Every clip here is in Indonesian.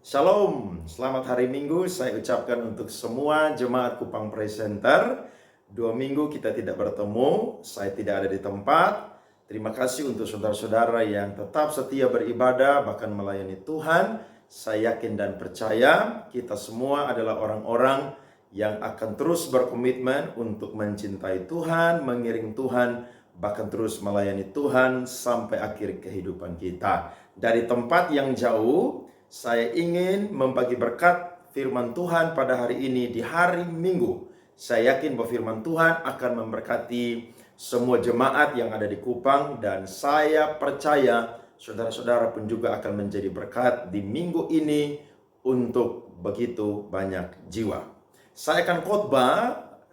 Shalom, selamat hari Minggu. Saya ucapkan untuk semua jemaat Kupang Praise Center. 2 minggu kita tidak bertemu, saya tidak ada di tempat. Terima kasih untuk saudara-saudara yang tetap setia beribadah, bahkan melayani Tuhan. Saya yakin dan percaya kita semua adalah orang-orang yang akan terus berkomitmen untuk mencintai Tuhan, mengiring Tuhan, bahkan terus melayani Tuhan sampai akhir kehidupan kita. Dari tempat yang jauh, saya ingin membagi berkat firman Tuhan pada hari ini di hari Minggu. Saya yakin bahwa firman Tuhan akan memberkati semua jemaat yang ada di Kupang, dan saya percaya saudara-saudara pun juga akan menjadi berkat di minggu ini untuk begitu banyak jiwa. Saya akan khotbah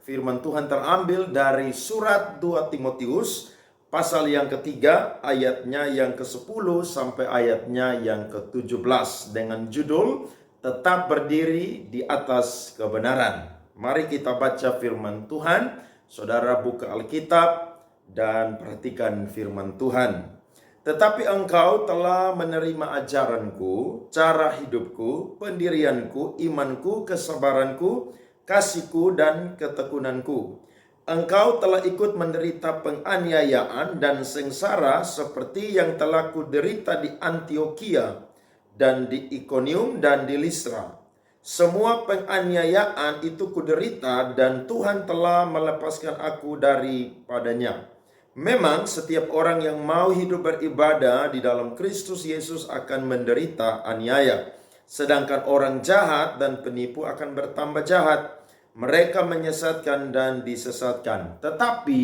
firman Tuhan terambil dari surat 2 Timotius pasal yang ketiga, ayatnya yang ke-10 sampai ayatnya yang ke-17 dengan judul Tetap Berdiri di Atas Kebenaran. Mari kita baca firman Tuhan. Saudara buka Alkitab dan perhatikan firman Tuhan. Tetapi engkau telah menerima ajaranku, cara hidupku, pendirianku, imanku, kesabaranku, kasihku, dan ketekunanku. Engkau telah ikut menderita penganiayaan dan sengsara seperti yang telah kuderita di Antiokhia dan di Ikonium dan di Listra. Semua penganiayaan itu kuderita dan Tuhan telah melepaskan aku daripadanya. Memang setiap orang yang mau hidup beribadah di dalam Kristus Yesus akan menderita aniaya. Sedangkan orang jahat dan penipu akan bertambah jahat. Mereka menyesatkan dan disesatkan. Tetapi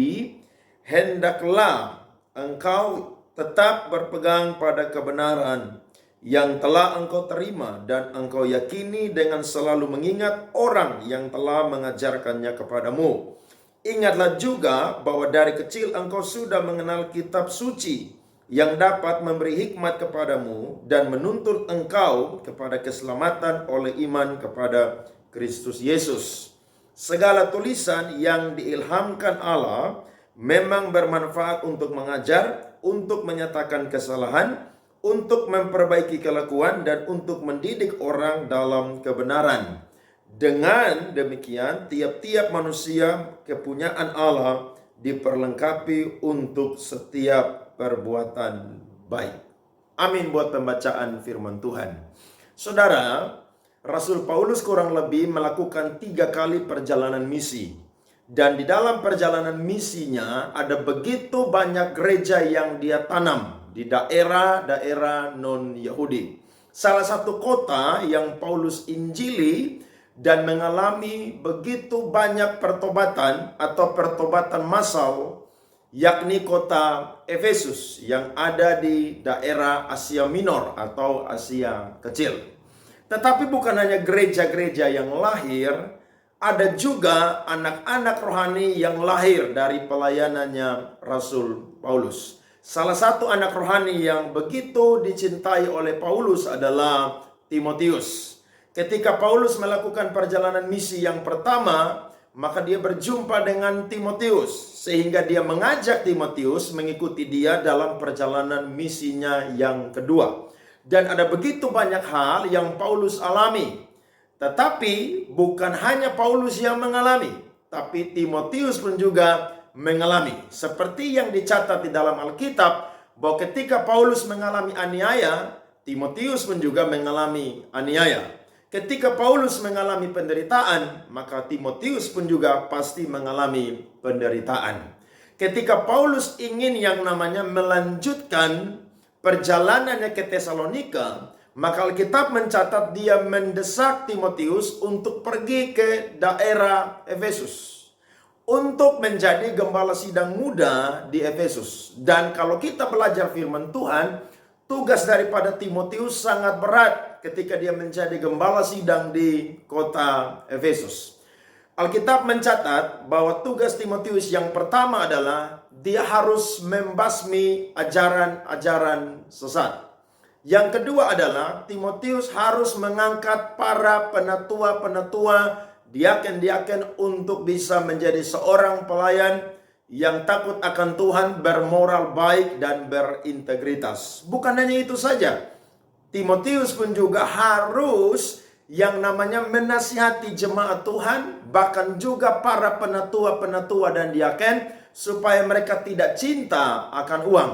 hendaklah engkau tetap berpegang pada kebenaran yang telah engkau terima dan engkau yakini dengan selalu mengingat orang yang telah mengajarkannya kepadamu. Ingatlah juga bahwa dari kecil engkau sudah mengenal kitab suci yang dapat memberi hikmat kepadamu dan menuntun engkau kepada keselamatan oleh iman kepada Kristus Yesus. Segala tulisan yang diilhamkan Allah memang bermanfaat untuk mengajar, untuk menyatakan kesalahan, untuk memperbaiki kelakuan, dan untuk mendidik orang dalam kebenaran. Dengan demikian, tiap-tiap manusia kepunyaan Allah diperlengkapi untuk setiap perbuatan baik. Amin buat pembacaan firman Tuhan. Saudara, Rasul Paulus kurang lebih melakukan 3 kali perjalanan misi. Dan di dalam perjalanan misinya ada begitu banyak gereja yang dia tanam di daerah-daerah non-Yahudi. Salah satu kota yang Paulus injili dan mengalami begitu banyak pertobatan atau pertobatan massal, yakni kota Efesus yang ada di daerah Asia Minor atau Asia Kecil. Tetapi bukan hanya gereja-gereja yang lahir, ada juga anak-anak rohani yang lahir dari pelayanannya Rasul Paulus. Salah satu anak rohani yang begitu dicintai oleh Paulus adalah Timotius. Ketika Paulus melakukan perjalanan misi yang pertama, maka dia berjumpa dengan Timotius, sehingga dia mengajak Timotius mengikuti dia dalam perjalanan misinya yang kedua. Dan ada begitu banyak hal yang Paulus alami. Tetapi bukan hanya Paulus yang mengalami, tapi Timotius pun juga mengalami. Seperti yang dicatat di dalam Alkitab, bahwa ketika Paulus mengalami aniaya, Timotius pun juga mengalami aniaya. Ketika Paulus mengalami penderitaan, maka Timotius pun juga pasti mengalami penderitaan. Ketika Paulus ingin yang namanya melanjutkan perjalanannya ke Tesalonika, maka Alkitab mencatat dia mendesak Timotius untuk pergi ke daerah Efesus untuk menjadi gembala sidang muda di Efesus. Dan kalau kita belajar firman Tuhan, tugas daripada Timotius sangat berat ketika dia menjadi gembala sidang di kota Efesus. Alkitab mencatat bahwa tugas Timotius yang pertama adalah dia harus membasmi ajaran-ajaran sesat. Yang kedua adalah Timotius harus mengangkat para penatua-penatua, diaken-diaken untuk bisa menjadi seorang pelayan yang takut akan Tuhan, bermoral baik dan berintegritas. Bukan hanya itu saja. Timotius pun juga harus yang namanya menasihati jemaat Tuhan, bahkan juga para penatua-penatua dan diaken, supaya mereka tidak cinta akan uang.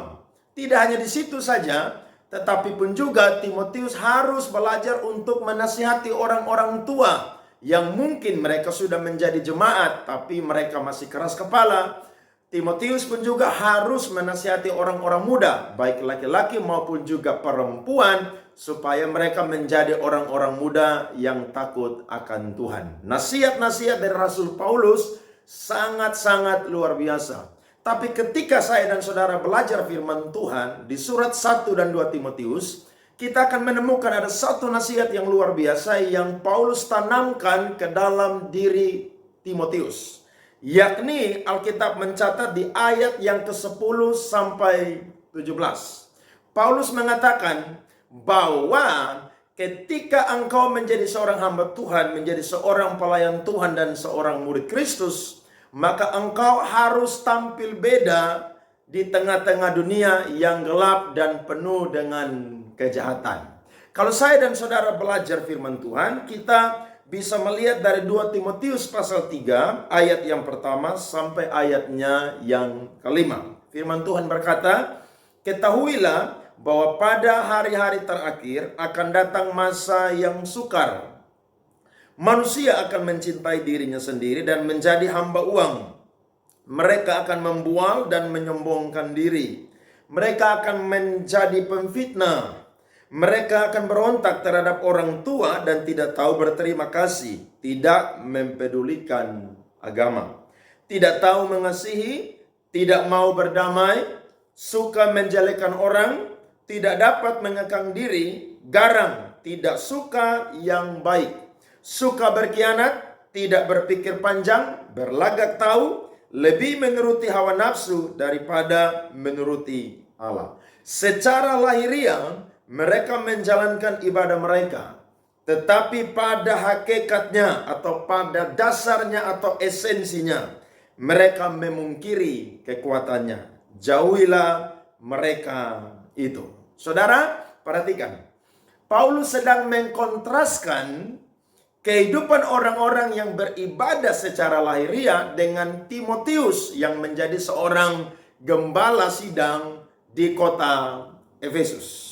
Tidak hanya di situ saja, tetapi pun juga Timotius harus belajar untuk menasihati orang-orang tua yang mungkin mereka sudah menjadi jemaat, tapi mereka masih keras kepala. Timotius pun juga harus menasihati orang-orang muda, baik laki-laki maupun juga perempuan, supaya mereka menjadi orang-orang muda yang takut akan Tuhan. Nasihat-nasihat dari Rasul Paulus sangat-sangat luar biasa. Tapi ketika saya dan saudara belajar firman Tuhan di surat 1 dan 2 Timotius, kita akan menemukan ada satu nasihat yang luar biasa yang Paulus tanamkan ke dalam diri Timotius. Yakni Alkitab mencatat di ayat yang ke-10 sampai 17. Paulus mengatakan bahwa ketika engkau menjadi seorang hamba Tuhan, menjadi seorang pelayan Tuhan dan seorang murid Kristus, maka engkau harus tampil beda di tengah-tengah dunia yang gelap dan penuh dengan kejahatan. Kalau saya dan saudara belajar firman Tuhan, kita bisa melihat dari 2 Timotius pasal 3 ayat yang pertama sampai ayatnya yang kelima. Firman Tuhan berkata, ketahuilah bahwa pada hari-hari terakhir akan datang masa yang sukar. Manusia akan mencintai dirinya sendiri dan menjadi hamba uang. Mereka akan membual dan menyombongkan diri. Mereka akan menjadi pemfitnah. Mereka akan berontak terhadap orang tua dan tidak tahu berterima kasih, tidak mempedulikan agama, tidak tahu mengasihi, tidak mau berdamai, suka menjelekkan orang, tidak dapat mengekang diri, garang, tidak suka yang baik, suka berkhianat, tidak berpikir panjang, berlagak tahu, lebih menuruti hawa nafsu daripada menuruti Allah. Secara lahiriah mereka menjalankan ibadah mereka, tetapi pada hakikatnya atau pada dasarnya atau esensinya mereka memungkiri kekuatannya. Jauhilah mereka itu. Saudara, perhatikan. Paulus sedang mengkontraskan kehidupan orang-orang yang beribadah secara lahiriah dengan Timotius yang menjadi seorang gembala sidang di kota Efesus.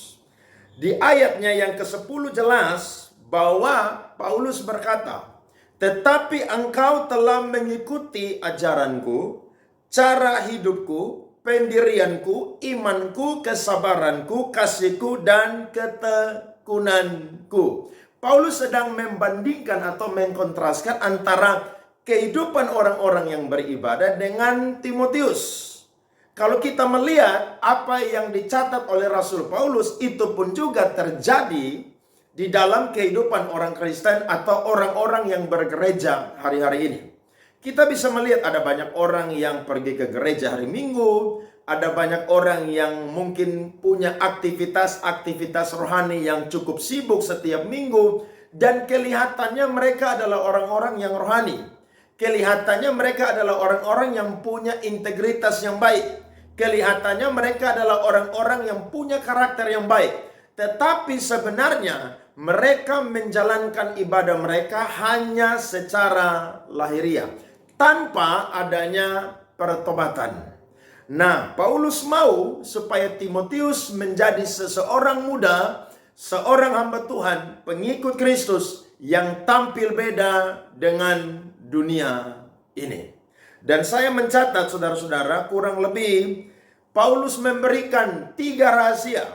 Di ayatnya yang ke-10 jelas bahwa Paulus berkata, tetapi engkau telah mengikuti ajaranku, cara hidupku, pendirianku, imanku, kesabaranku, kasihku, dan ketekunanku. Paulus sedang membandingkan atau mengkontraskan antara kehidupan orang-orang yang beribadah dengan Timotius. Kalau kita melihat apa yang dicatat oleh Rasul Paulus, itu pun juga terjadi di dalam kehidupan orang Kristen atau orang-orang yang bergereja hari-hari ini. Kita bisa melihat ada banyak orang yang pergi ke gereja hari Minggu, ada banyak orang yang mungkin punya aktivitas-aktivitas rohani yang cukup sibuk setiap minggu, dan kelihatannya mereka adalah orang-orang yang rohani. Kelihatannya mereka adalah orang-orang yang punya integritas yang baik. Kelihatannya mereka adalah orang-orang yang punya karakter yang baik. Tetapi sebenarnya mereka menjalankan ibadah mereka hanya secara lahiriah, tanpa adanya pertobatan. Nah, Paulus mau supaya Timotius menjadi seseorang muda, seorang hamba Tuhan, pengikut Kristus yang tampil beda dengan dunia ini. Dan saya mencatat, saudara-saudara, kurang lebih Paulus memberikan 3 rahasia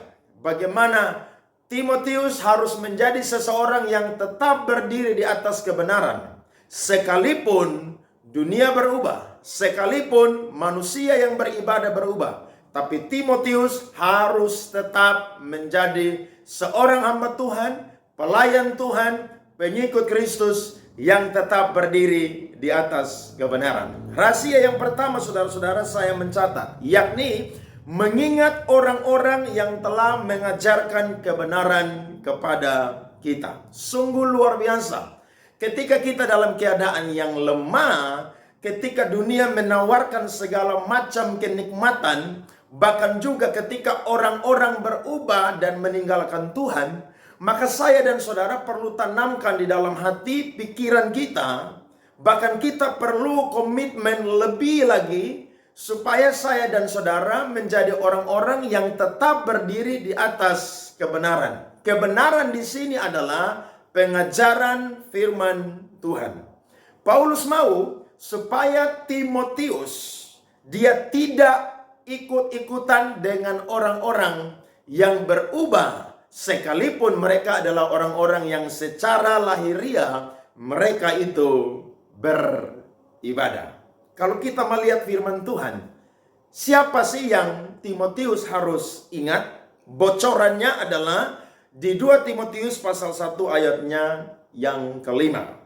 bagaimana Timotius harus menjadi seseorang yang tetap berdiri di atas kebenaran. Sekalipun dunia berubah, sekalipun manusia yang beribadah berubah, tapi Timotius harus tetap menjadi seorang hamba Tuhan, pelayan Tuhan, pengikut Kristus yang tetap berdiri di atas kebenaran. Rahasia yang pertama, saudara-saudara, saya mencatat, yakni mengingat orang-orang yang telah mengajarkan kebenaran kepada kita. Sungguh luar biasa. Ketika kita dalam keadaan yang lemah, ketika dunia menawarkan segala macam kenikmatan, Bahkan juga ketika orang-orang berubah dan meninggalkan Tuhan, maka saya dan saudara perlu tanamkan di dalam hati pikiran kita. Bahkan kita perlu komitmen lebih lagi supaya saya dan saudara menjadi orang-orang yang tetap berdiri di atas kebenaran. Kebenaran di sini adalah pengajaran firman Tuhan. Paulus mau supaya Timotius dia tidak ikut-ikutan dengan orang-orang yang berubah, sekalipun mereka adalah orang-orang yang secara lahiriah mereka itu beribadah. Kalau kita melihat firman Tuhan, siapa sih yang Timotius harus ingat? Bocorannya adalah di 2 Timotius pasal 1 ayatnya yang kelima.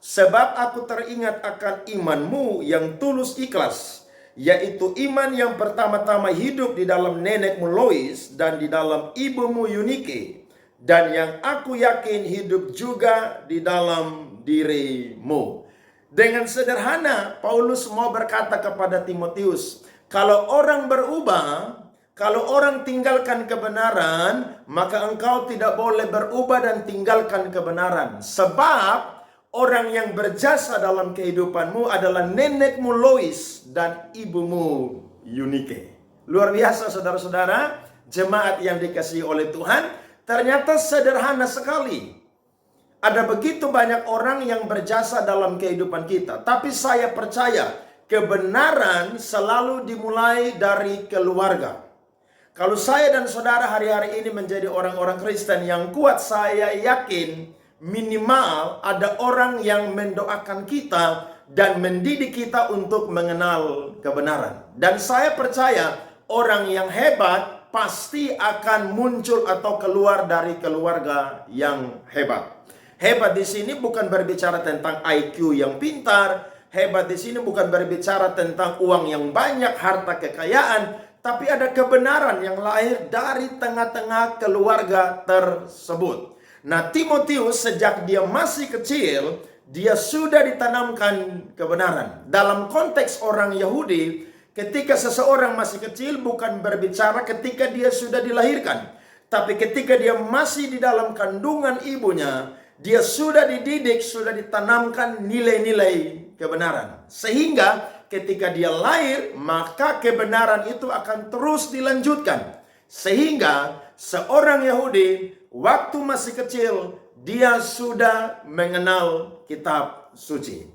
Sebab aku teringat akan imanmu yang tulus ikhlas, yaitu iman yang pertama-tama hidup di dalam nenekmu Lois dan di dalam ibumu Eunike, dan yang aku yakin hidup juga di dalam dirimu. Dengan sederhana, Paulus mau berkata kepada Timotius, kalau orang berubah, kalau orang tinggalkan kebenaran, maka engkau tidak boleh berubah dan tinggalkan kebenaran. Sebab orang yang berjasa dalam kehidupanmu adalah nenekmu Lois dan ibumu Eunike. Luar biasa saudara-saudara, jemaat yang dikasihi oleh Tuhan, ternyata sederhana sekali. Ada begitu banyak orang yang berjasa dalam kehidupan kita. Tapi saya percaya kebenaran selalu dimulai dari keluarga. Kalau saya dan saudara hari-hari ini menjadi orang-orang Kristen yang kuat, saya yakin minimal ada orang yang mendoakan kita dan mendidik kita untuk mengenal kebenaran. Dan saya percaya orang yang hebat pasti akan muncul atau keluar dari keluarga yang hebat. Hebat di sini bukan berbicara tentang IQ yang pintar, hebat di sini bukan berbicara tentang uang yang banyak, harta kekayaan, tapi ada kebenaran yang lahir dari tengah-tengah keluarga tersebut. Nah, Timotius sejak dia masih kecil, dia sudah ditanamkan kebenaran. Dalam konteks orang Yahudi, ketika seseorang masih kecil bukan berbicara ketika dia sudah dilahirkan, tapi ketika dia masih di dalam kandungan ibunya, dia sudah dididik, sudah ditanamkan nilai-nilai kebenaran. Sehingga ketika dia lahir, maka kebenaran itu akan terus dilanjutkan. Sehingga seorang Yahudi waktu masih kecil, dia sudah mengenal kitab suci.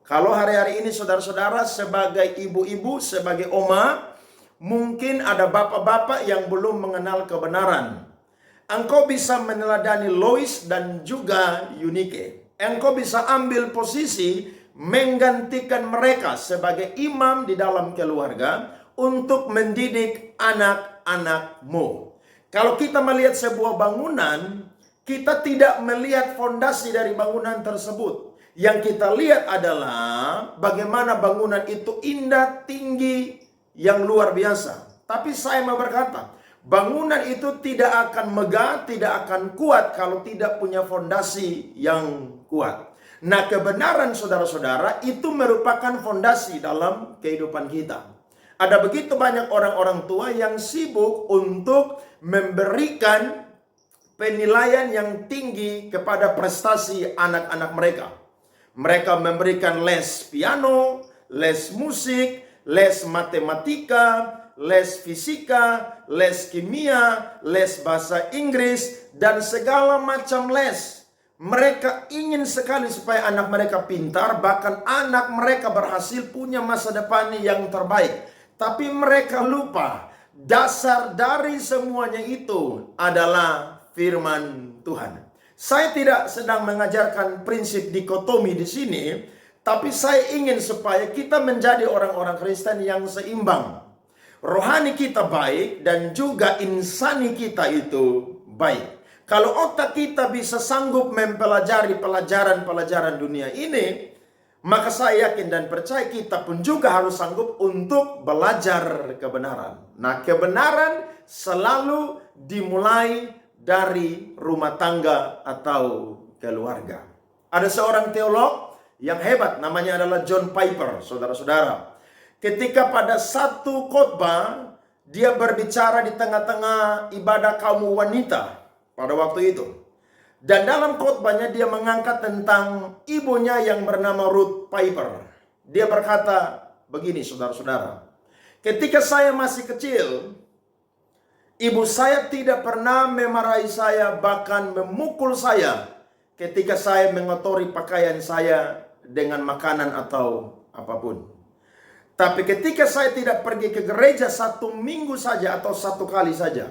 Kalau hari-hari ini saudara-saudara sebagai ibu-ibu, sebagai oma, mungkin ada bapak-bapak yang belum mengenal kebenaran. Engkau bisa meneladani Lois dan juga Eunike. Engkau bisa ambil posisi menggantikan mereka sebagai imam di dalam keluarga untuk mendidik anak-anakmu. Kalau kita melihat sebuah bangunan, kita tidak melihat fondasi dari bangunan tersebut. Yang kita lihat adalah bagaimana bangunan itu indah, tinggi, yang luar biasa. Tapi saya mau berkata, bangunan itu tidak akan megah, tidak akan kuat kalau tidak punya fondasi yang kuat. Nah, kebenaran saudara-saudara itu merupakan fondasi dalam kehidupan kita. Ada begitu banyak orang-orang tua yang sibuk untuk memberikan penilaian yang tinggi kepada prestasi anak-anak mereka. Mereka memberikan les piano, les musik, les matematika, les fisika, les kimia, les bahasa Inggris, dan segala macam les. Mereka ingin sekali supaya anak mereka pintar, bahkan anak mereka berhasil punya masa depan yang terbaik. Tapi mereka lupa, dasar dari semuanya itu adalah firman Tuhan. Saya tidak sedang mengajarkan prinsip dikotomi di sini, tapi saya ingin supaya kita menjadi orang-orang Kristen yang seimbang. Rohani kita baik dan juga insani kita itu baik. Kalau otak kita bisa sanggup mempelajari pelajaran-pelajaran dunia ini, maka saya yakin dan percaya kita pun juga harus sanggup untuk belajar kebenaran. Nah, kebenaran selalu dimulai dari rumah tangga atau keluarga. Ada seorang teolog yang hebat, namanya adalah John Piper, saudara-saudara. Ketika pada satu khotbah, Dia berbicara di tengah-tengah ibadah kaum wanita pada waktu itu. Dan dalam khotbahnya dia mengangkat tentang ibunya yang bernama Ruth Piper. Dia berkata begini, saudara-saudara. Ketika saya masih kecil, ibu saya tidak pernah memarahi saya, bahkan memukul saya ketika saya mengotori pakaian saya dengan makanan atau apapun. Tapi ketika saya tidak pergi ke gereja 1 minggu saja atau 1 kali saja,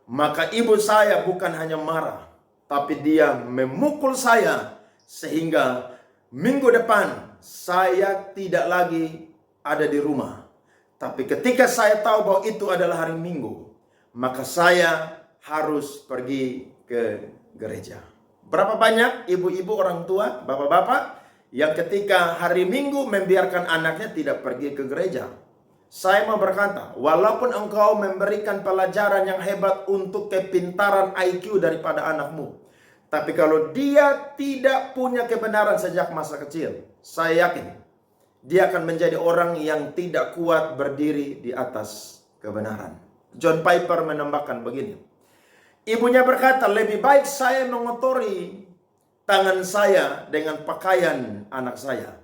maka ibu saya bukan hanya marah, tapi dia memukul saya sehingga minggu depan saya tidak lagi ada di rumah. Tapi ketika saya tahu bahwa itu adalah hari Minggu, maka saya harus pergi ke gereja. Berapa banyak ibu-ibu, orang tua, bapak-bapak yang ketika hari Minggu membiarkan anaknya tidak pergi ke gereja? Saya mau berkata, walaupun engkau memberikan pelajaran yang hebat untuk kepintaran IQ daripada anakmu, tapi kalau dia tidak punya kebenaran sejak masa kecil, saya yakin dia akan menjadi orang yang tidak kuat berdiri di atas kebenaran. John Piper menambahkan begini, ibunya berkata, lebih baik saya mengotori tangan saya dengan pakaian anak saya,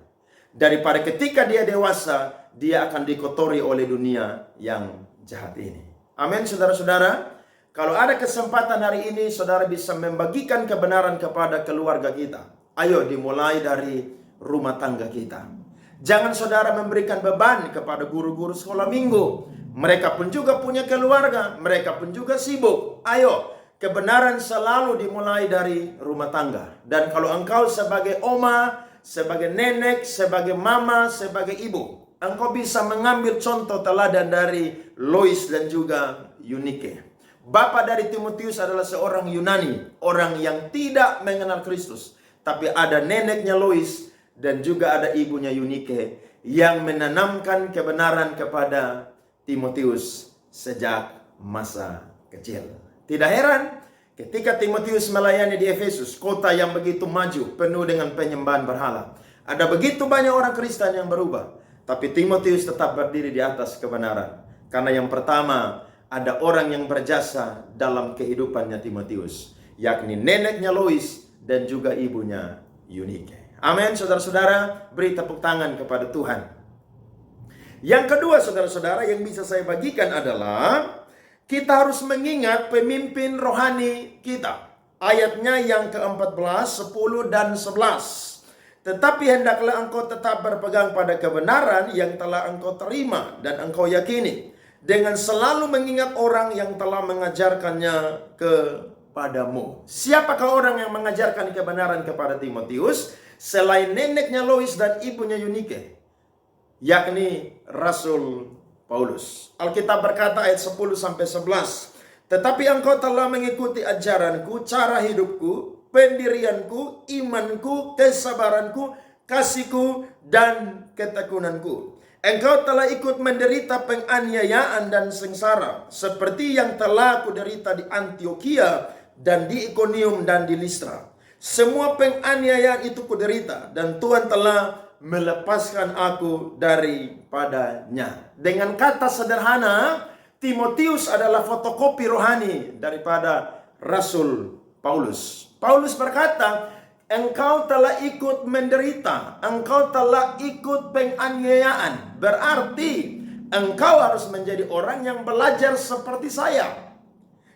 daripada ketika dia dewasa, dia akan dikotori oleh dunia yang jahat ini. Amin, saudara-saudara. Kalau ada kesempatan hari ini, saudara bisa membagikan kebenaran kepada keluarga kita. Ayo dimulai dari rumah tangga kita. Jangan saudara memberikan beban kepada guru-guru sekolah minggu. Mereka pun juga punya keluarga. Mereka pun juga sibuk. Ayo, kebenaran selalu dimulai dari rumah tangga. Dan kalau engkau sebagai oma, sebagai nenek, sebagai mama, sebagai ibu, engkau bisa mengambil contoh teladan dari Lois dan juga Eunike. Bapak dari Timotius adalah seorang Yunani, orang yang tidak mengenal Kristus. Tapi ada neneknya Lois dan juga ada ibunya Eunike yang menanamkan kebenaran kepada Timotius sejak masa kecil. Tidak heran ketika Timotius melayani di Efesus, kota yang begitu maju, penuh dengan penyembahan berhala. Ada begitu banyak orang Kristen yang berubah. Tapi Timotius tetap berdiri di atas kebenaran. Karena yang pertama, ada orang yang berjasa dalam kehidupannya Timotius, yakni neneknya Lois dan juga ibunya Eunike. Amin, saudara-saudara, beri tepuk tangan kepada Tuhan. Yang kedua, saudara-saudara, yang bisa saya bagikan adalah kita harus mengingat pemimpin rohani kita. Ayatnya yang ke-14, 10 dan 11. Tetapi hendaklah engkau tetap berpegang pada kebenaran yang telah engkau terima dan engkau yakini, dengan selalu mengingat orang yang telah mengajarkannya kepadamu. Siapakah orang yang mengajarkan kebenaran kepada Timotius selain neneknya Lois dan ibunya Eunike? Yakni Rasul Paulus. Alkitab berkata ayat 10-11. Tetapi engkau telah mengikuti ajaranku, cara hidupku, pendirianku, imanku, kesabaranku, kasihku, dan ketekunanku. Engkau telah ikut menderita penganiayaan dan sengsara, seperti yang telah aku derita di Antiokhia dan di Ikonium dan di Listra. Semua penganiayaan itu kuderita, dan Tuhan telah melepaskan aku daripadanya. Dengan kata sederhana, Timotius adalah fotokopi rohani daripada Rasul Paulus. Paulus berkata, engkau telah ikut menderita, engkau telah ikut penganiayaan. Berarti engkau harus menjadi orang yang belajar seperti saya.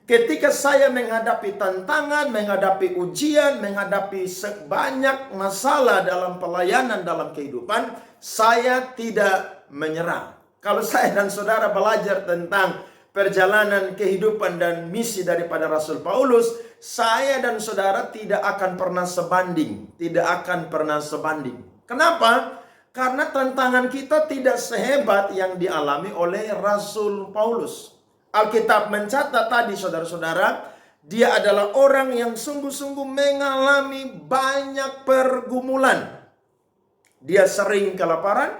Ketika saya menghadapi tantangan, menghadapi ujian, menghadapi sebanyak masalah dalam pelayanan dalam kehidupan, saya tidak menyerah. Kalau saya dan saudara belajar tentang perjalanan kehidupan dan misi daripada Rasul Paulus, saya dan saudara tidak akan pernah sebanding. Tidak akan pernah sebanding. Kenapa? Karena tantangan kita tidak sehebat yang dialami oleh Rasul Paulus. Alkitab mencatat tadi, saudara-saudara, dia adalah orang yang sungguh-sungguh mengalami banyak pergumulan. Dia sering kelaparan,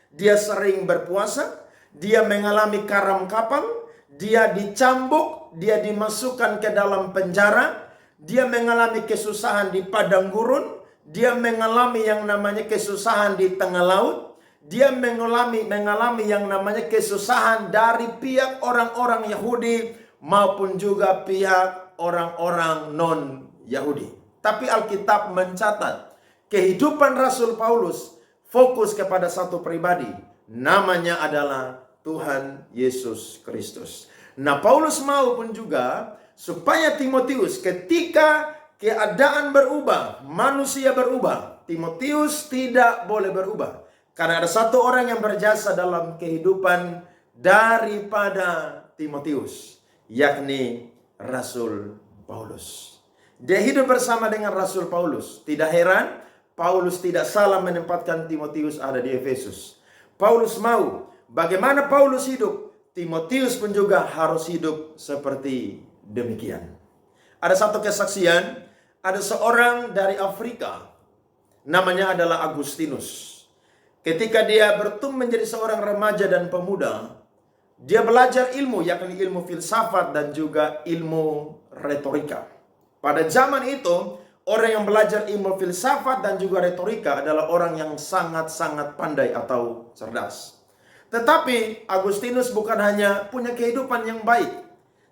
dia sering berpuasa, dia mengalami karam kapal, dia dicambuk, dia dimasukkan ke dalam penjara, dia mengalami kesusahan di padang gurun, dia mengalami yang namanya kesusahan di tengah laut, dia mengalami yang namanya kesusahan dari pihak orang-orang Yahudi maupun juga pihak orang-orang non-Yahudi. Tapi Alkitab mencatat kehidupan Rasul Paulus fokus kepada satu pribadi, namanya adalah Tuhan Yesus Kristus. Nah, Paulus mau pun juga supaya Timotius ketika keadaan berubah, manusia berubah, Timotius tidak boleh berubah. Karena ada satu orang yang berjasa dalam kehidupan daripada Timotius, yakni Rasul Paulus. Dia hidup bersama dengan Rasul Paulus. Tidak heran, Paulus tidak salah menempatkan Timotius ada di Efesus. Paulus mau, bagaimana Paulus hidup, Timotius pun juga harus hidup seperti demikian. Ada satu kesaksian, ada seorang dari Afrika, namanya adalah Agustinus. Ketika dia bertumbuh menjadi seorang remaja dan pemuda, dia belajar ilmu, yakni ilmu filsafat dan juga ilmu retorika. Pada zaman itu, orang yang belajar ilmu filsafat dan juga retorika adalah orang yang sangat-sangat pandai atau cerdas. Tetapi Agustinus bukan hanya punya kehidupan yang baik,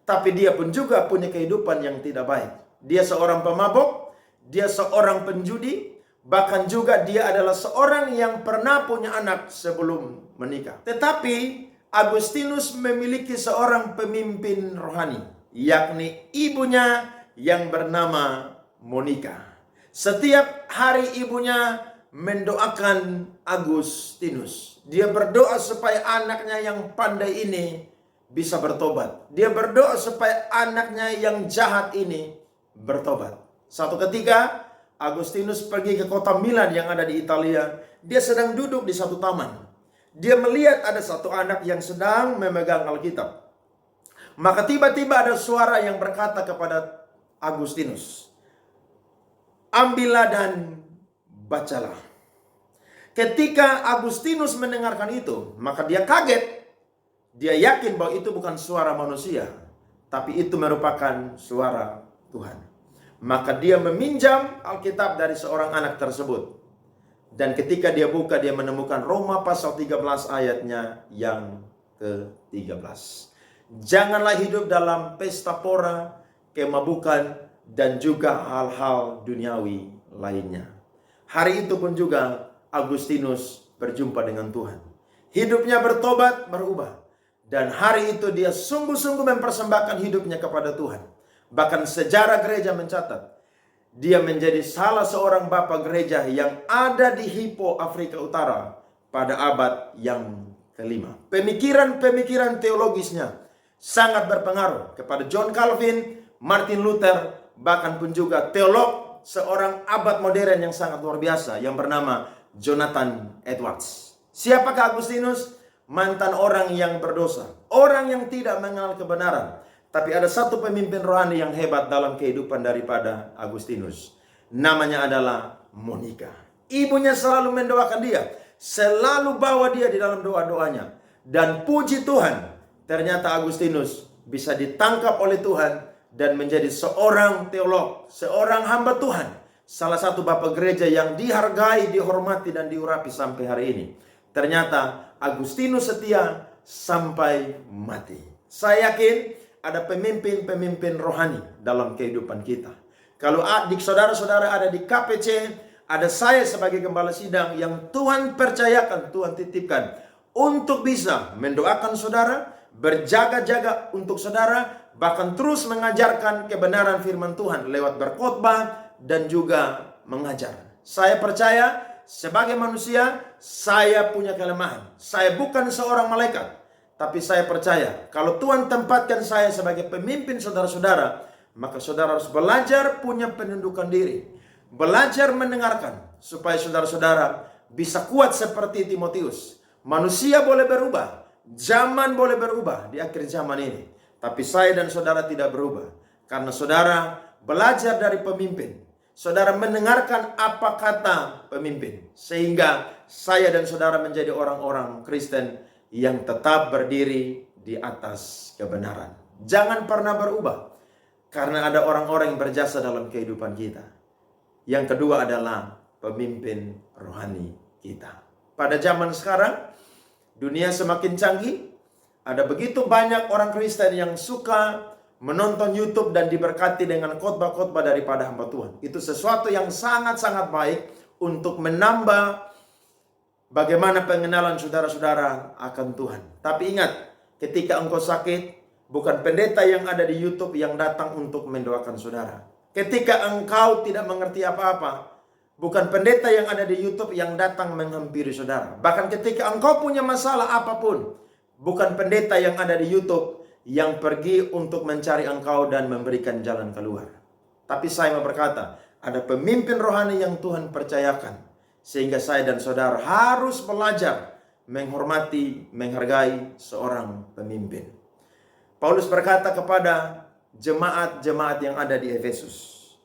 tapi dia pun juga punya kehidupan yang tidak baik. Dia seorang pemabuk, dia seorang penjudi, bahkan juga dia adalah seorang yang pernah punya anak sebelum menikah. Tetapi Agustinus memiliki seorang pemimpin rohani, yakni ibunya yang bernama Monica. Setiap hari ibunya mendoakan Agustinus. Dia berdoa supaya anaknya yang pandai ini bisa bertobat. Dia berdoa supaya anaknya yang jahat ini bertobat. Satu ketika Agustinus pergi ke kota Milan yang ada di Italia. Dia sedang duduk di satu taman. Dia melihat ada satu anak yang sedang memegang Alkitab. Maka tiba-tiba ada suara yang berkata kepada Agustinus, "Ambillah dan bacalah." Ketika Agustinus mendengarkan itu, maka dia kaget. Dia yakin bahwa itu bukan suara manusia, tapi itu merupakan suara Tuhan. Maka dia meminjam Alkitab dari seorang anak tersebut. Dan ketika dia buka, dia menemukan Roma pasal 13 ayatnya yang ke-13. Janganlah hidup dalam pesta pora, kemabukan, dan juga hal-hal duniawi lainnya. Hari itu pun juga Agustinus berjumpa dengan Tuhan. Hidupnya bertobat, berubah. Dan hari itu dia sungguh-sungguh mempersembahkan hidupnya kepada Tuhan. Bahkan sejarah gereja mencatat, dia menjadi salah seorang bapak gereja yang ada di Hippo, Afrika Utara pada abad yang kelima. Pemikiran-pemikiran teologisnya sangat berpengaruh kepada John Calvin, Martin Luther, bahkan pun juga teolog seorang abad modern yang sangat luar biasa yang bernama Jonathan Edwards. Siapakah Agustinus? Mantan orang yang berdosa, orang yang tidak mengenal kebenaran. Tapi ada satu pemimpin rohani yang hebat dalam kehidupan daripada Agustinus. Namanya adalah Monica. Ibunya selalu mendoakan dia, selalu bawa dia di dalam doa-doanya. Dan puji Tuhan, ternyata Agustinus bisa ditangkap oleh Tuhan dan menjadi seorang teolog, seorang hamba Tuhan. Salah satu bapak gereja yang dihargai, dihormati, dan diurapi sampai hari ini. Ternyata Agustinus setia sampai mati. Saya yakin ada pemimpin-pemimpin rohani dalam kehidupan kita. Kalau adik saudara-saudara ada di KPC, ada saya sebagai gembala sidang yang Tuhan percayakan, Tuhan titipkan untuk bisa mendoakan saudara, berjaga-jaga untuk saudara, bahkan terus mengajarkan kebenaran firman Tuhan lewat berkhotbah dan juga mengajar. Saya percaya sebagai manusia, saya punya kelemahan. Saya bukan seorang malaikat. Tapi saya percaya, kalau Tuhan tempatkan saya sebagai pemimpin saudara-saudara, maka saudara harus belajar punya penundukan diri. Belajar mendengarkan, supaya saudara-saudara bisa kuat seperti Timotius. Manusia boleh berubah, zaman boleh berubah di akhir zaman ini. Tapi saya dan saudara tidak berubah. Karena saudara belajar dari pemimpin. Saudara mendengarkan apa kata pemimpin. Sehingga saya dan saudara menjadi orang-orang Kristen yang tetap berdiri di atas kebenaran. Jangan pernah berubah. Karena ada orang-orang yang berjasa dalam kehidupan kita. Yang kedua adalah pemimpin rohani kita. pada zaman sekarang, dunia semakin canggih, ada begitu banyak orang Kristen yang suka menonton YouTube dan diberkati dengan khotbah-khotbah daripada hamba Tuhan. Itu sesuatu yang sangat-sangat baik untuk menambah bagaimana pengenalan saudara-saudara akan Tuhan. Tapi ingat, ketika engkau sakit, bukan pendeta yang ada di YouTube yang datang untuk mendoakan saudara. Ketika engkau tidak mengerti apa-apa, bukan pendeta yang ada di YouTube yang datang menghampiri saudara. Bahkan ketika engkau punya masalah apapun, bukan pendeta yang ada di YouTube yang pergi untuk mencari engkau dan memberikan jalan keluar. Tapi saya mau berkata, ada pemimpin rohani yang Tuhan percayakan. Sehingga saya dan saudara harus belajar menghormati, menghargai seorang pemimpin. Paulus berkata kepada jemaat-jemaat yang ada di Efesus,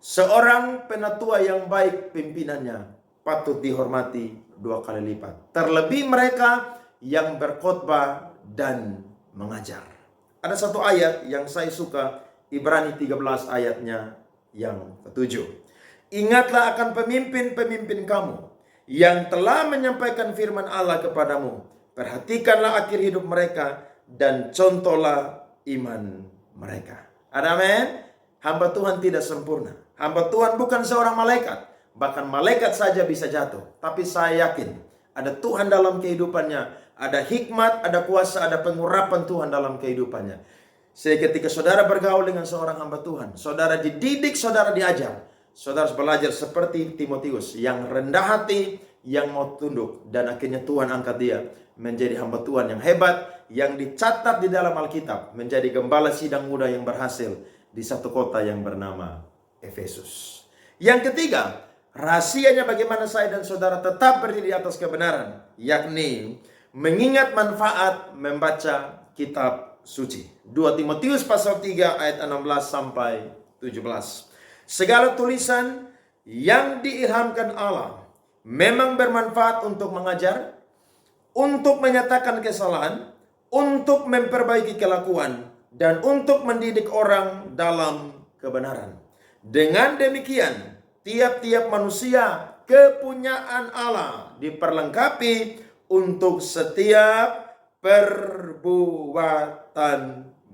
seorang penatua yang baik pimpinannya patut dihormati 2 kali lipat. Terlebih mereka yang berkhotbah dan mengajar. Ada satu ayat yang saya suka, Ibrani 13 ayatnya yang ke-7. Ingatlah akan pemimpin-pemimpin kamu yang telah menyampaikan firman Allah kepadamu. Perhatikanlah akhir hidup mereka dan contohlah iman mereka. Amin. Hamba Tuhan tidak sempurna. Hamba Tuhan bukan seorang malaikat. Bahkan malaikat saja bisa jatuh. Tapi saya yakin ada Tuhan dalam kehidupannya. Ada hikmat, ada kuasa, ada pengurapan Tuhan dalam kehidupannya. Sehingga ketika saudara bergaul dengan seorang hamba Tuhan, saudara dididik, saudara diajar. Saudara harus belajar seperti Timotius yang rendah hati, yang mau tunduk. Dan akhirnya Tuhan angkat dia menjadi hamba Tuhan yang hebat, yang dicatat di dalam Alkitab. Menjadi gembala sidang muda yang berhasil di satu kota yang bernama Efesus. Yang ketiga, rahasianya bagaimana saya dan saudara tetap berdiri di atas kebenaran. Yakni mengingat manfaat membaca kitab suci. 2 Timotius pasal 3 ayat 16 sampai 17. Segala tulisan yang diilhamkan Allah memang bermanfaat untuk mengajar, untuk menyatakan kesalahan, untuk memperbaiki kelakuan, dan untuk mendidik orang dalam kebenaran. Dengan demikian, tiap-tiap manusia kepunyaan Allah diperlengkapi untuk setiap perbuatan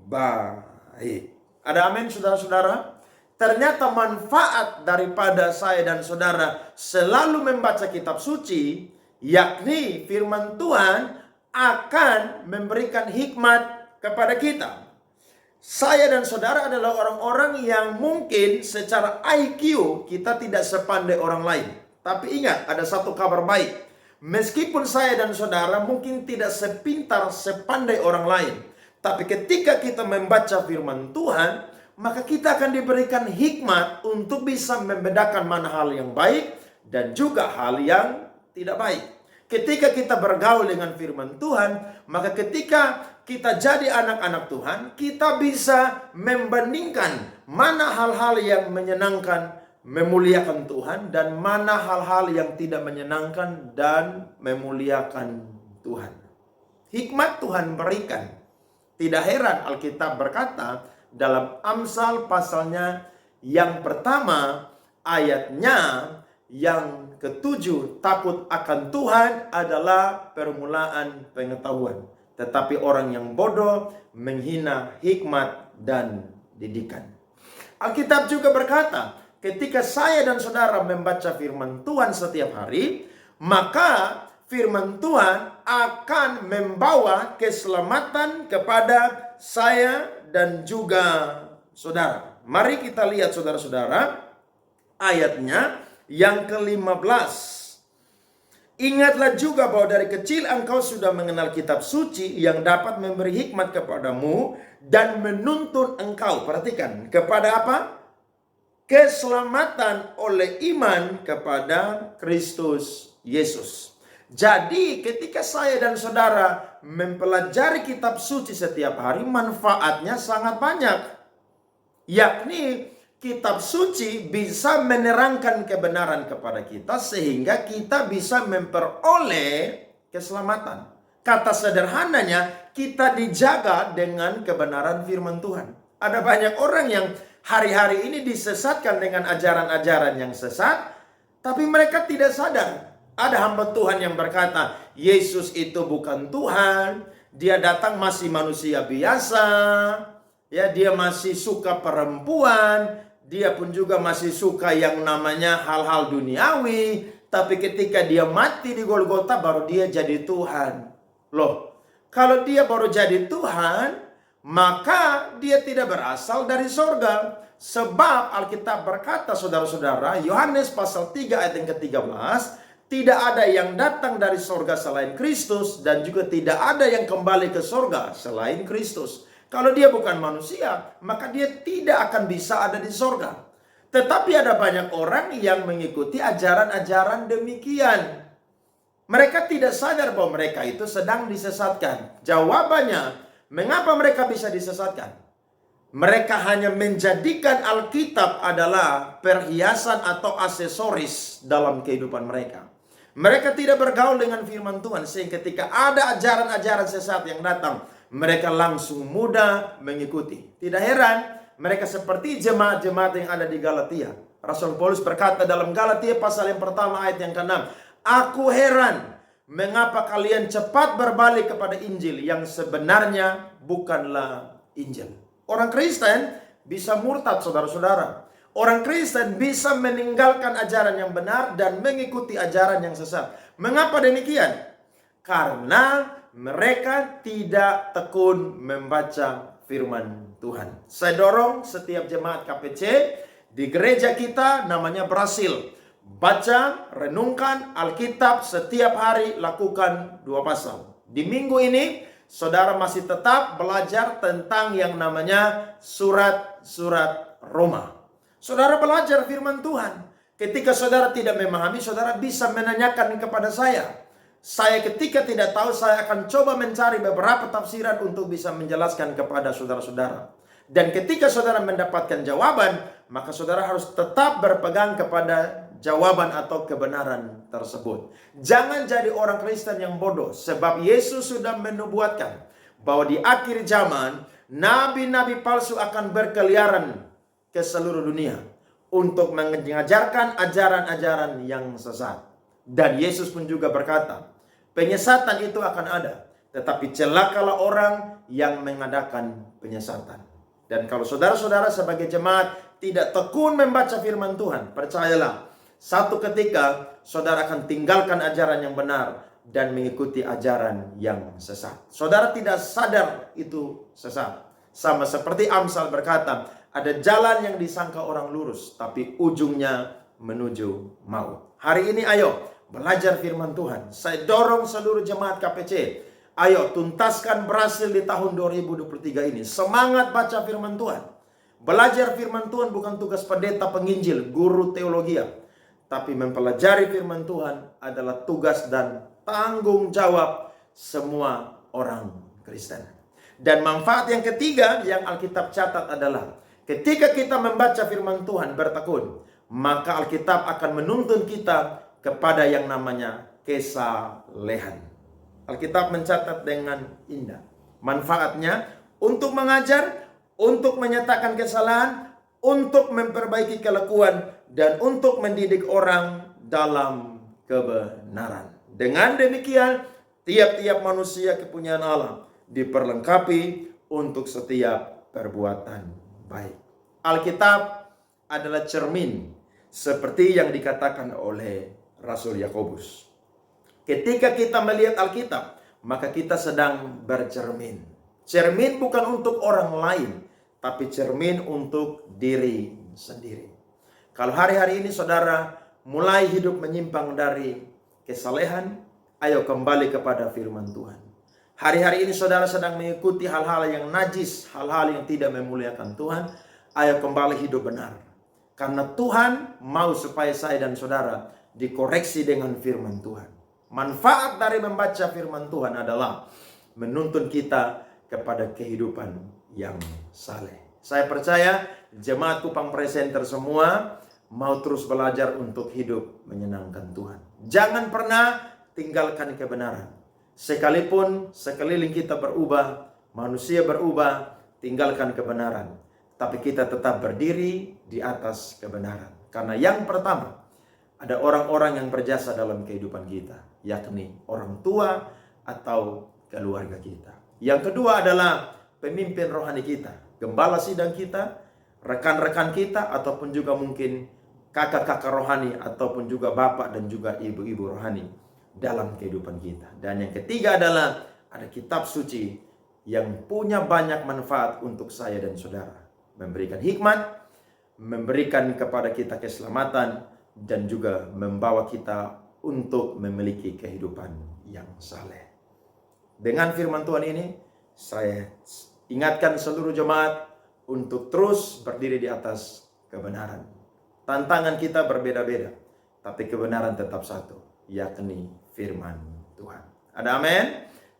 baik. Ada amin, saudara-saudara? Ternyata manfaat daripada saya dan saudara selalu membaca kitab suci, yakni firman Tuhan, akan memberikan hikmat kepada kita. Saya dan saudara adalah orang-orang yang mungkin secara IQ kita tidak sepandai orang lain. Tapi ingat, ada satu kabar baik. Meskipun saya dan saudara mungkin tidak sepintar, sepandai orang lain, tapi ketika kita membaca firman Tuhan, maka kita akan diberikan hikmat untuk bisa membedakan mana hal yang baik dan juga hal yang tidak baik. Ketika kita bergaul dengan firman Tuhan, maka ketika kita jadi anak-anak Tuhan, kita bisa membandingkan mana hal-hal yang menyenangkan, memuliakan Tuhan, dan mana hal-hal yang tidak menyenangkan dan memuliakan Tuhan. Hikmat Tuhan berikan. Tidak heran Alkitab berkata dalam Amsal pasalnya yang pertama, ayatnya yang ke-7, takut akan Tuhan adalah permulaan pengetahuan. Tetapi orang yang bodoh menghina hikmat dan didikan. Alkitab juga berkata, ketika saya dan saudara membaca firman Tuhan setiap hari, maka firman Tuhan akan membawa keselamatan kepada saya dan juga saudara. Mari kita lihat saudara-saudara ayatnya yang ke-15. Ingatlah juga bahwa dari kecil engkau sudah mengenal kitab suci yang dapat memberi hikmat kepadamu dan menuntun engkau. Perhatikan, kepada apa? Keselamatan oleh iman kepada Kristus Yesus. Jadi ketika saya dan saudara mempelajari kitab suci setiap hari, manfaatnya sangat banyak. Yakni kitab suci bisa menerangkan kebenaran kepada kita sehingga kita bisa memperoleh keselamatan. Kata sederhananya, kita dijaga dengan kebenaran firman Tuhan. Ada banyak orang yang hari-hari ini disesatkan dengan ajaran-ajaran yang sesat, tapi mereka tidak sadar Ada hamba Tuhan yang berkata, Yesus itu bukan Tuhan, dia datang masih manusia biasa, ya dia masih suka perempuan, dia pun juga masih suka yang namanya hal-hal duniawi, tapi ketika dia mati di Golgota baru dia jadi Tuhan. Loh, kalau dia baru jadi Tuhan, maka dia tidak berasal dari sorga. Sebab Alkitab berkata, saudara-saudara, Yohanes pasal 3 ayat yang ke-13, tidak ada yang datang dari sorga selain Kristus, dan juga tidak ada yang kembali ke sorga selain Kristus. Kalau dia bukan manusia, maka dia tidak akan bisa ada di sorga. Tetapi ada banyak orang yang mengikuti ajaran-ajaran demikian. Mereka tidak sadar bahwa mereka itu sedang disesatkan. Jawabannya, mengapa mereka bisa disesatkan? Mereka hanya menjadikan Alkitab adalah perhiasan atau aksesoris dalam kehidupan mereka. Mereka tidak bergaul dengan firman Tuhan, sehingga ketika ada ajaran-ajaran sesat yang datang, mereka langsung mudah mengikuti. Tidak heran, mereka seperti jemaat-jemaat yang ada di Galatia. Rasul Paulus berkata dalam Galatia pasal yang pertama ayat yang ke-6, "Aku heran, mengapa kalian cepat berbalik kepada Injil yang sebenarnya bukanlah Injil." Orang Kristen bisa murtad, saudara-saudara. Orang Kristen bisa meninggalkan ajaran yang benar dan mengikuti ajaran yang sesat. Mengapa demikian? Karena mereka tidak tekun membaca firman Tuhan. Saya dorong setiap jemaat KPC di gereja kita namanya berhasil. Baca, renungkan Alkitab setiap hari, lakukan 2 pasal. Di minggu ini, saudara masih tetap belajar tentang yang namanya surat-surat Roma. Saudara belajar firman Tuhan. Ketika saudara tidak memahami, saudara bisa menanyakan kepada saya. Saya ketika tidak tahu, saya akan coba mencari beberapa tafsiran untuk bisa menjelaskan kepada saudara-saudara. Dan ketika saudara mendapatkan jawaban, maka saudara harus tetap berpegang kepada jawaban atau kebenaran tersebut. Jangan jadi orang Kristen yang bodoh. Sebab Yesus sudah menubuatkan bahwa di akhir zaman, nabi-nabi palsu akan berkeliaran ke seluruh dunia untuk mengajarkan ajaran-ajaran yang sesat. Dan Yesus pun juga berkata, penyesatan itu akan ada, tetapi celakalah orang yang mengadakan penyesatan. Dan kalau saudara-saudara sebagai jemaat tidak tekun membaca firman Tuhan, percayalah, satu ketika saudara akan tinggalkan ajaran yang benar dan mengikuti ajaran yang sesat. Saudara tidak sadar itu sesat. Sama seperti Amsal berkata, ada jalan yang disangka orang lurus, tapi ujungnya menuju maut. Hari ini ayo belajar firman Tuhan. Saya dorong seluruh jemaat KPC. Ayo tuntaskan berhasil di tahun 2023 ini. Semangat baca firman Tuhan. Belajar firman Tuhan bukan tugas pendeta, penginjil, guru teologi. Tapi mempelajari firman Tuhan adalah tugas dan tanggung jawab semua orang Kristen. Dan manfaat yang ketiga yang Alkitab catat adalah ketika kita membaca firman Tuhan bertekun, maka Alkitab akan menuntun kita kepada yang namanya kesalehan. Alkitab mencatat dengan indah manfaatnya untuk mengajar, untuk menyatakan kesalahan, untuk memperbaiki kelakuan, dan untuk mendidik orang dalam kebenaran. Dengan demikian, tiap-tiap manusia kepunyaan Allah diperlengkapi untuk setiap perbuatan baik. Alkitab adalah cermin seperti yang dikatakan oleh Rasul Yakobus. Ketika kita melihat Alkitab, maka kita sedang bercermin. Cermin bukan untuk orang lain, tapi cermin untuk diri sendiri. Kalau hari-hari ini saudara mulai hidup menyimpang dari kesalehan, ayo kembali kepada firman Tuhan. Hari-hari ini saudara sedang mengikuti hal-hal yang najis, hal-hal yang tidak memuliakan Tuhan, ayo kembali hidup benar. Karena Tuhan mau supaya saya dan saudara dikoreksi dengan firman Tuhan. Manfaat dari membaca firman Tuhan adalah menuntun kita kepada kehidupan yang saleh. Saya percaya jemaat Kupang Presenter semua mau terus belajar untuk hidup menyenangkan Tuhan. Jangan pernah tinggalkan kebenaran. Sekalipun sekeliling kita berubah, manusia berubah, tinggalkan kebenaran. Tapi kita tetap berdiri di atas kebenaran. Karena yang pertama ada orang-orang yang berjasa dalam kehidupan kita, yakni orang tua atau keluarga kita. Yang kedua adalah pemimpin rohani kita, gembala sidang kita, rekan-rekan kita, ataupun juga mungkin kakak-kakak rohani, ataupun juga bapak dan juga ibu-ibu rohani dalam kehidupan kita. Dan yang ketiga adalah ada kitab suci yang punya banyak manfaat untuk saya dan saudara. Memberikan hikmat, memberikan kepada kita keselamatan, dan juga membawa kita untuk memiliki kehidupan yang saleh. Dengan firman Tuhan ini, saya ingatkan seluruh jemaat untuk terus berdiri di atas kebenaran. Tantangan kita berbeda-beda, tapi kebenaran tetap satu, yakni firman Tuhan. Ada amin?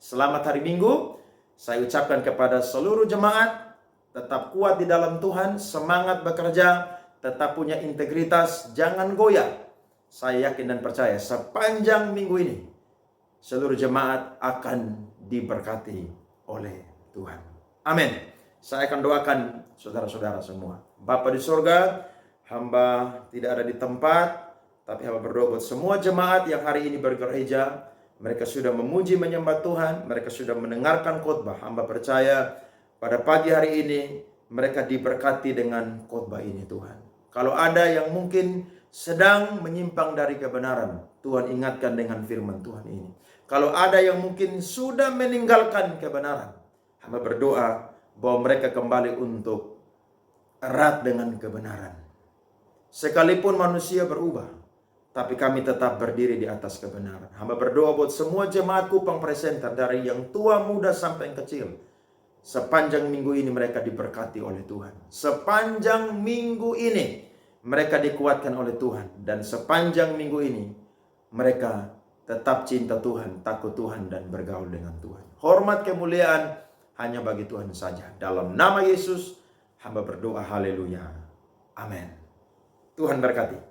Selamat hari Minggu. Saya ucapkan kepada seluruh jemaat, tetap kuat di dalam Tuhan, semangat bekerja, tetap punya integritas, jangan goyah. Saya yakin dan percaya sepanjang minggu ini, seluruh jemaat akan diberkati oleh Tuhan. Amin. Saya akan doakan saudara-saudara semua. Bapa di surga, hamba tidak ada di tempat, tapi hamba berdoa buat semua jemaat yang hari ini bergereja. Mereka sudah memuji menyembah Tuhan, mereka sudah mendengarkan khotbah. Hamba percaya pada pagi hari ini mereka diberkati dengan khotbah ini Tuhan. Kalau ada yang mungkin sedang menyimpang dari kebenaran, Tuhan ingatkan dengan firman Tuhan ini. Kalau ada yang mungkin sudah meninggalkan kebenaran, hamba berdoa bahwa mereka kembali untuk erat dengan kebenaran. Sekalipun manusia berubah, tapi kami tetap berdiri di atas kebenaran. Hamba berdoa buat semua jemaat Kupang Presenter, dari yang tua muda sampai yang kecil. Sepanjang minggu ini mereka diberkati oleh Tuhan. Sepanjang minggu ini mereka dikuatkan oleh Tuhan. Dan sepanjang minggu ini mereka tetap cinta Tuhan, takut Tuhan, dan bergaul dengan Tuhan. Hormat kemuliaan hanya bagi Tuhan saja. Dalam nama Yesus hamba berdoa, haleluya. Amin. Tuhan berkati.